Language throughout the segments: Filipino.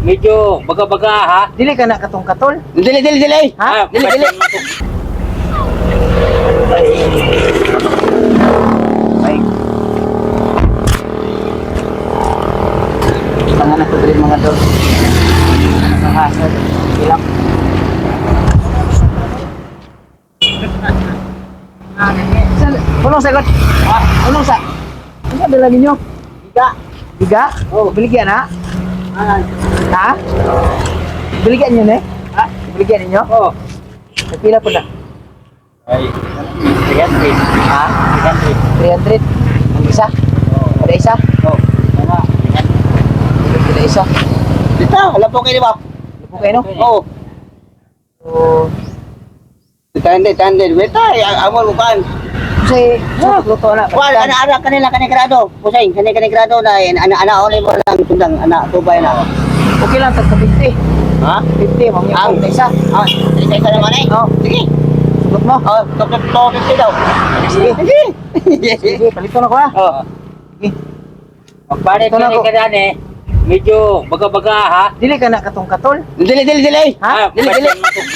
medyo baga-baga ha. Dili ka na katong katol. Dili. Ha? Dili. Ay. Panganak ko diri mga dol. Mahasad. Ilang. Punong sagot. Ha? Punong sa. Ano dala ninyo? Biga. Oh, biligyan ha? Ha? Biligyan niyo ne? Ha? Biligyan ninyo? Oh. Pila po na? Ay, 300. Ha? 300. 300. Ang isa? Kada isa? Oh, tama. Kada isa? Dito, alam po kayo ba? Ano po kayo no? Oo. So, Tandem. Beta, amol mo kan. kasi luto na. Wal, ana kanila grado. Pusay, kanila grado na ana only mo lang tundang ana tubay na. Okay lang, tagsa 50. Ha? 50, mamaya Ang po na isa. Ah, isa naman eh. Oh. Sige. Sugot mo? Oh, to 50 daw. Sige. Sige. Sige, palito na ko ha. Oh. Sige. Pagpalit Ito na ka ko. ka dyan medyo baga-baga ha. Dili ka na katong katol. Dili. Ha? Dili.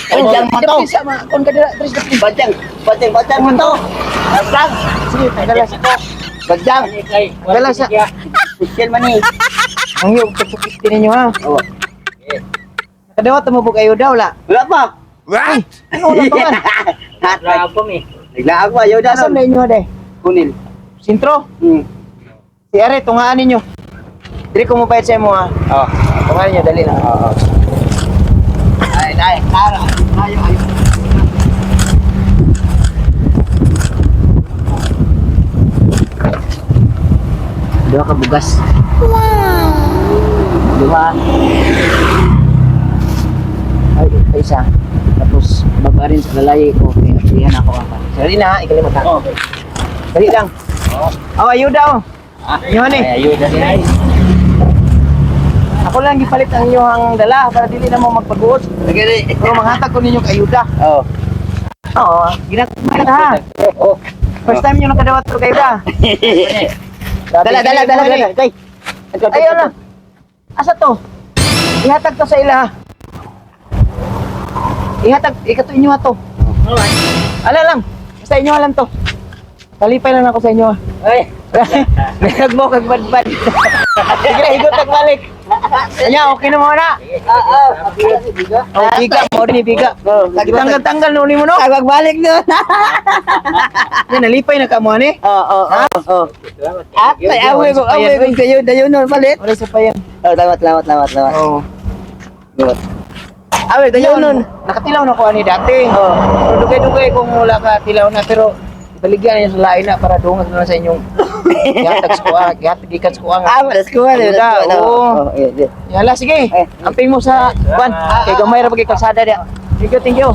Bajang mo to. Sa mga kon ka dira, Tris, dapit. Bajang mo to. Bajang. Sige, tagala sa ko. Bajang. Dala sa- Special man eh. Ang yung pagpupiti ninyo ha. Oh. Kadawat mo bug ayuda wala. Wala pa. Ay, ano na to man? Rabom eh. Naglaag mo, ayaw Asan na. na inyo de? Kunil. Sintro. Si Are, tungaan ninyo. Dili ko mo bayad sa imo ha. Oh. Tungaan ninyo, dali lang. Oo. Ay, Tara. Ayo. Dua ka bugas. Dua. Ay, isa. Tapos baba rin sa lalay ko. Kaya ako ang Dali na, ikalimutan. Oh. Dali lang. Oh, ayuda oh. Inyo ni. Ay, ayun na nila. Ako lang gipalit ang inyong dala para dili na mo magpaguot. Sige. Pero manghatag ko ninyong ayuda. Oh. Oo, ginagawa na ha. Oh. First time nyo nakadawat ko ayuda. Dala. Tay. Ayun na. Asa to? Ihatag to sa ila ha. Ihatag, ikato inyo ha to. Ala lang. Basta inyo lang to. Talipay lang ako sa inyo ha. Ay, Nagag mo kag badbad. Sige, higot kag balik. Kanya, okay na mo na. Oh, biga, mo rin biga. Lagi tanggal-tanggal no ni mo no. Agak balik doon. Yan nalipay na ka mo ani. Oo. At may away ko kayo dayon no palit. Ora sa payan. Oh, salamat. Oh. Good. Awe, dayon nun. Nakatilaw na ko ani dati. Oh. Pero dugay-dugay kung wala ka tilaw na pero baligyan niyo sa lain na para dungas na lang sa inyong gihatag sa kuha, gihatag sa kuha nga. Malas ko wala. Oo. Yala, sige. Amping mo sa kwan. Kay gamay ra pag kalsada dia. Thank you.